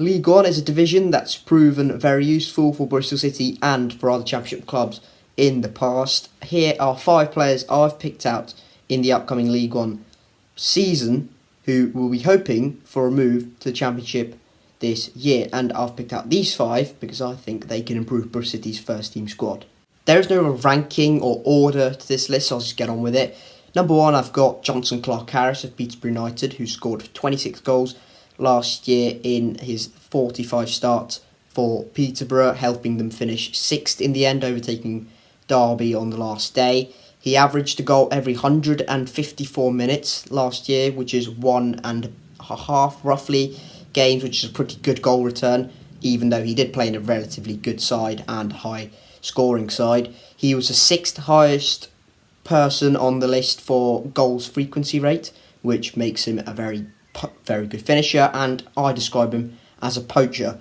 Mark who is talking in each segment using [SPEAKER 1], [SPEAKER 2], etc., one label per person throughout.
[SPEAKER 1] League One is a division that's proven very useful for Bristol City and for other Championship clubs in the past. Here are 5 players I've picked out in the upcoming League One season who will be hoping for a move to the Championship this year. And I've picked out these 5 because I think they can improve Bristol City's first team squad. There is no ranking or order to this list, so I'll just get on with it. Number 1, I've got Johnson Clark-Harris of Peterborough United, who scored 26 goals last year in his 45 starts for Peterborough, helping them finish 6th in the end, overtaking Derby on the last day. He averaged a goal every 154 minutes last year, which is 1.5 roughly games, which is a pretty good goal return, even though he did play in a relatively good side and high scoring side. He was the 6th highest person on the list for goals frequency rate, which makes him a very good finisher, and I describe him as a poacher.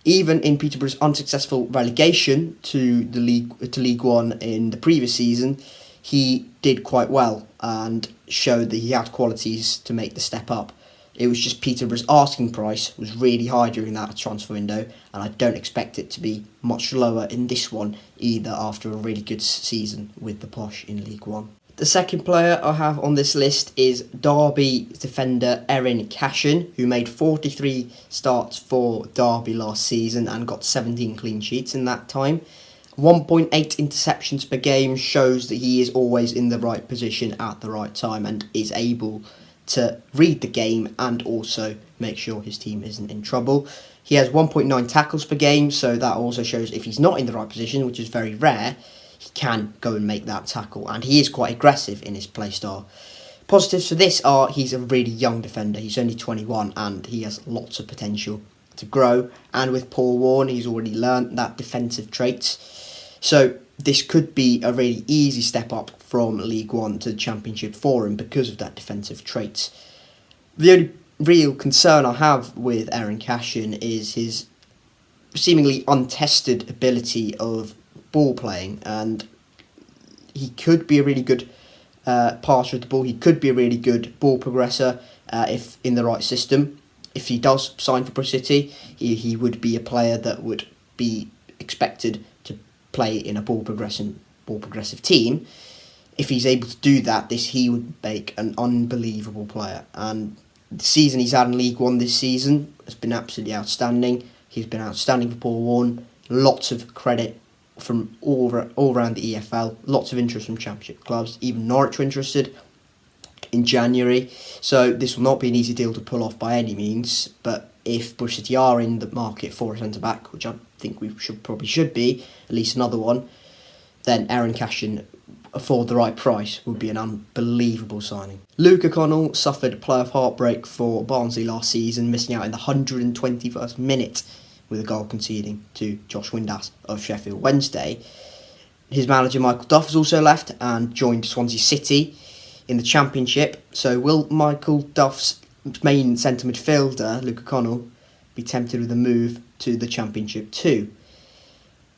[SPEAKER 1] Even in Peterborough's unsuccessful relegation to League One in the previous season, he did quite well and showed that he had qualities to make the step up. It was just Peterborough's asking price was really high during that transfer window, and I don't expect it to be much lower in this one either after a really good season with the Posh in League One. The second player I have on this list is Derby defender Erin Cashin, who made 43 starts for Derby last season and got 17 clean sheets in that time. 1.8 interceptions per game shows that he is always in the right position at the right time and is able to read the game and also make sure his team isn't in trouble. He has 1.9 tackles per game, so that also shows if he's not in the right position, which is very rare, he can go and make that tackle, and he is quite aggressive in his play style. Positives for this are he's a really young defender. He's only 21 and he has lots of potential to grow, and with Paul Warne he's already learnt that defensive traits, so this could be a really easy step up from League One to the Championship for him because of that defensive traits. The only real concern I have with Erin Cashin is his seemingly untested ability of ball playing, and he could be a really good passer of the ball. He could be a really good ball progressor if in the right system. If he does sign for Bristol City, he would be a player that would be expected to play in a ball progressive team. If he's able to do that, he would make an unbelievable player. And the season he's had in League One this season has been absolutely outstanding. He's been outstanding for Paul Warne. Lots of credit from all around the EFL. Lots of interest from Championship clubs. Even Norwich were interested in January. So this will not be an easy deal to pull off by any means. But if Bristol City are in the market for a centre-back, which I think we should be, at least another one, then Erin Cashin, for the right price, would be an unbelievable signing. Luke OConnell suffered a playoff heartbreak for Barnsley last season, missing out in the 121st minute with a goal conceding to Josh Windass of Sheffield Wednesday. His manager Michael Duff has also left and joined Swansea City in the Championship. So will Michael Duff's main centre midfielder, Luke OConnell, be tempted with a move to the Championship too?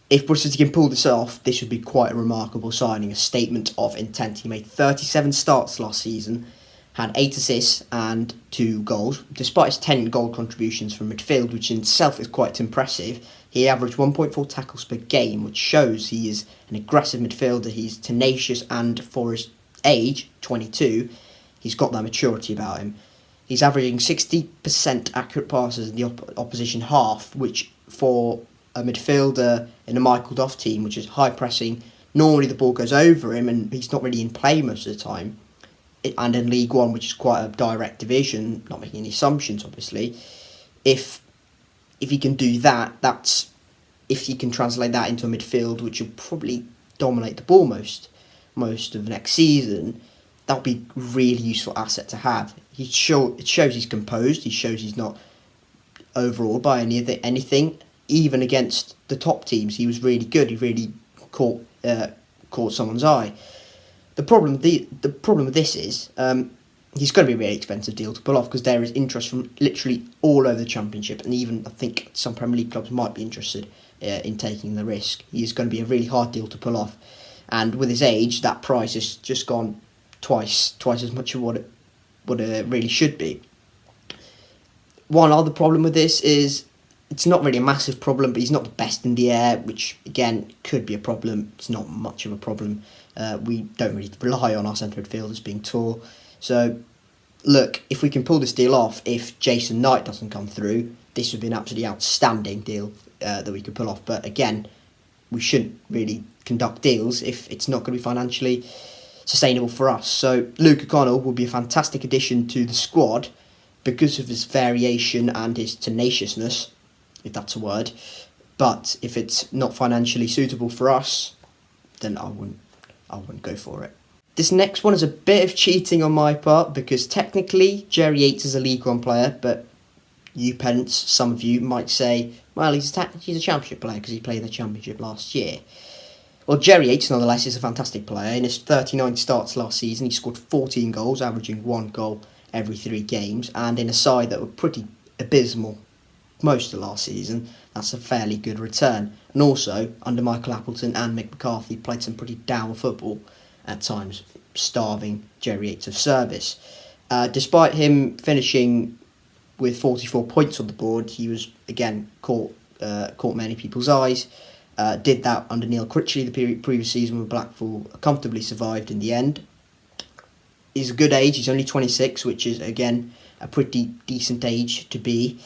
[SPEAKER 1] If Bristol City can pull this off, this would be quite a remarkable signing, a statement of intent. He made 37 starts last season, had 8 assists and 2 goals. Despite his 10 goal contributions from midfield, which in itself is quite impressive, he averaged 1.4 tackles per game, which shows he is an aggressive midfielder. He's tenacious, and for his age, 22, he's got that maturity about him. He's averaging 60% accurate passes in the opposition half, which for a midfielder in a Michael Duff team, which is high pressing, normally the ball goes over him and he's not really in play most of the time. And in League One, which is quite a direct division, not making any assumptions obviously, if he can do that, if he can translate that into a midfield which will probably dominate the ball most of next season, that would be a really useful asset to have. It shows he's composed, he shows he's not overawed by anything. Even against the top teams, he was really good. He really caught someone's eye. The problem with this is he's going to be a really expensive deal to pull off because there is interest from literally all over the Championship, and even I think some Premier League clubs might be interested in taking the risk. He's going to be a really hard deal to pull off, and with his age, that price has just gone twice as much of what it really should be. One other problem with this is It's not really a massive problem, but he's not the best in the air, which again could be a problem. It's not much of a problem. We don't really rely on our centre midfielders being tall. So, look, if we can pull this deal off, if Jason Knight doesn't come through, this would be an absolutely outstanding deal that we could pull off. But again, we shouldn't really conduct deals if it's not going to be financially sustainable for us. So Luke OConnell will be a fantastic addition to the squad because of his variation and his tenaciousness, if that's a word. But if it's not financially suitable for us, then I wouldn't go for it. This next one is a bit of cheating on my part because technically Jerry Yates is a League One player, but you pedants, some of you might say, well, he's a Championship player because he played in the Championship last year. Well, Jerry Yates, nonetheless, is a fantastic player. In his 39 starts last season, he scored 14 goals, averaging 1 goal every 3 games, and in a side that were pretty abysmal most of last season, that's a fairly good return. And also, under Michael Appleton and Mick McCarthy, played some pretty dour football at times, starving Jerry Yates of service. Despite him finishing with 44 points on the board, he was, again, caught many people's eyes. Did that under Neil Critchley the previous season with Blackpool, comfortably survived in the end. He's a good age, he's only 26, which is, again, a pretty decent age to be.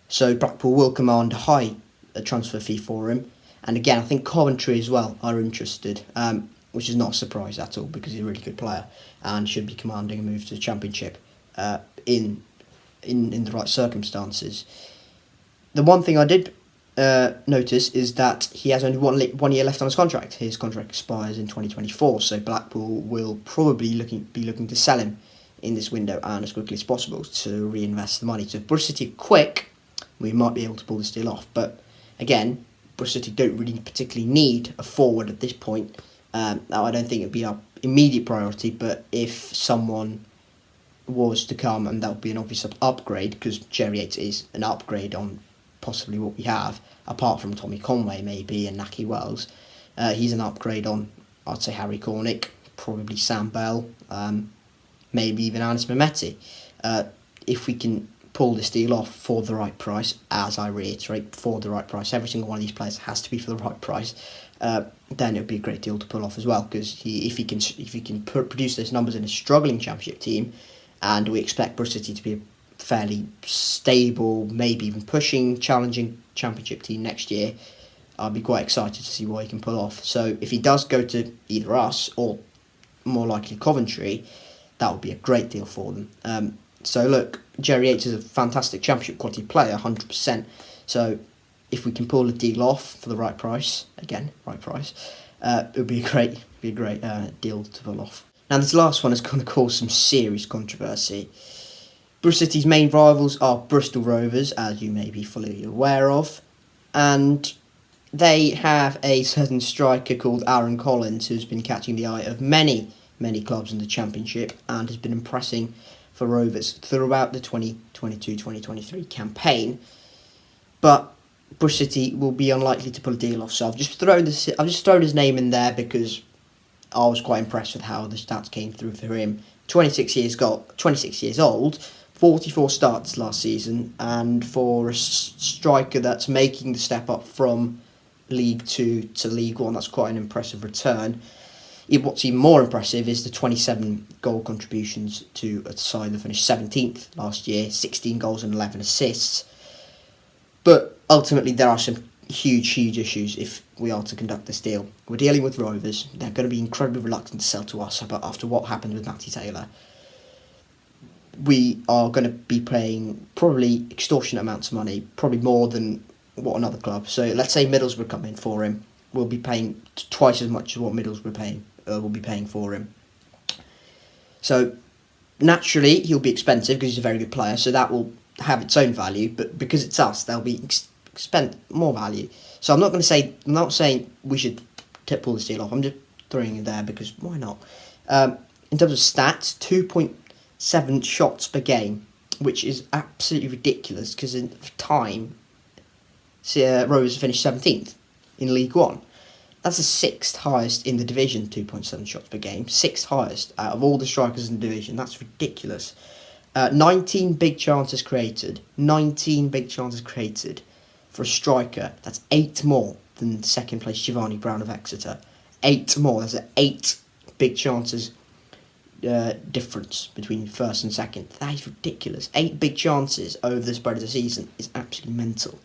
[SPEAKER 1] So Blackpool will command a high transfer fee for him. And again, I think Coventry as well are interested, which is not a surprise at all because he's a really good player and should be commanding a move to the Championship in the right circumstances. The one thing I did notice is that he has only one year left on his contract. His contract expires in 2024, so Blackpool will probably be looking to sell him in this window and as quickly as possible to reinvest the money. So if Bristol City are quick, we might be able to pull this deal off. But again, Bristol City don't really particularly need a forward at this point. I don't think it'd be our immediate priority, but if someone was to come, and that would be an obvious upgrade, because Jerry Yates is an upgrade on possibly what we have, apart from Tommy Conway maybe and Naki Wells. He's an upgrade on, I'd say, Harry Cornick, probably Sam Bell, maybe even Anis Mehmeti. If we can pull this deal off for the right price, as I reiterate, for the right price, every single one of these players has to be for the right price, then it would be a great deal to pull off as well, because if he can produce those numbers in a struggling Championship team, and we expect Bristol City to be a fairly stable, maybe even pushing, challenging Championship team next year, I'll be quite excited to see what he can pull off. So if he does go to either us or more likely Coventry, that would be a great deal for them. So look, Jerry Yates is a fantastic Championship quality player, 100%. So if we can pull a deal off for the right price, again, right price, it would be a great deal to pull off. Now this last one is going to cause some serious controversy. Bristol City's main rivals are Bristol Rovers, as you may be fully aware of, and they have a certain striker called Aaron Collins who's been catching the eye of many clubs in the Championship and has been impressing for Rovers throughout the 2022-2023 campaign. But Bristol City will be unlikely to pull a deal off, so I've just thrown his name in there because I was quite impressed with how the stats came through for him. 26 years old, 44 starts last season, and for a striker that's making the step up from League 2 to League 1, that's quite an impressive return. What's even more impressive is the 27 goal contributions to a side that finished 17th last year, 16 goals and 11 assists. But ultimately, there are some huge issues if we are to conduct this deal. We're dealing with Rovers. They're going to be incredibly reluctant to sell to us after what happened with Matty Taylor. We are going to be paying probably extortionate amounts of money, probably more than what another club. So let's say Middlesbrough come in for him. We'll be paying twice as much as what Middlesbrough will be paying for him. So naturally, he'll be expensive because he's a very good player. So that will have its own value. But because it's us, there'll be spent more value. So I'm not saying we should pull this deal off. I'm just throwing it there because why not? In terms of stats, 2.7 shots per game, which is absolutely ridiculous because in time, Rovers finished 17th in League 1. That's the 6th highest in the division, 2.7 shots per game. 6th highest out of all the strikers in the division. That's ridiculous. 19 big chances created. 19 big chances created for a striker, that's 8 more than second place Giovanni Brown of Exeter. 8 more. There's 8 big chances difference between first and second. That is ridiculous. 8 big chances over the spread of the season is absolutely mental.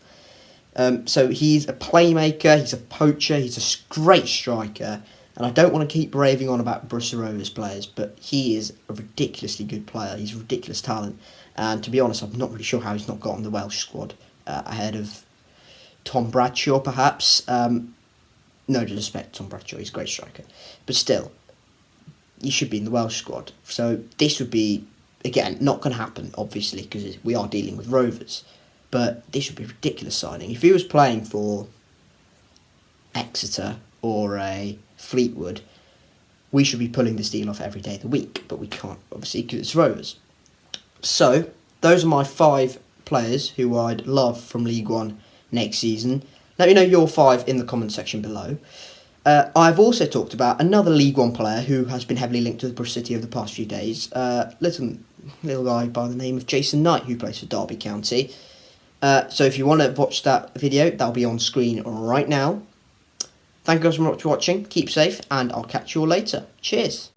[SPEAKER 1] So he's a playmaker, he's a poacher, he's a great striker, and I don't want to keep raving on about Bristol Rovers players, but he is a ridiculously good player. He's a ridiculous talent, and to be honest, I'm not really sure how he's not got on the Welsh squad ahead of Tom Bradshaw, perhaps. No disrespect to Tom Bradshaw, he's a great striker, but still, he should be in the Welsh squad. So this would be, again, not going to happen, obviously, because we are dealing with Rovers. But this would be a ridiculous signing. If he was playing for Exeter or a Fleetwood, we should be pulling this deal off every day of the week. But we can't, obviously, because it's Rovers. So, those are my 5 players who I'd love from League One next season. Let me know your 5 in the comment section below. I've also talked about another League One player who has been heavily linked to the Bristol City over the past few days. Little guy by the name of Jason Knight, who plays for Derby County. So if you want to watch that video, that'll be on screen right now. Thank you guys so much for watching. Keep safe, and I'll catch you all later. Cheers.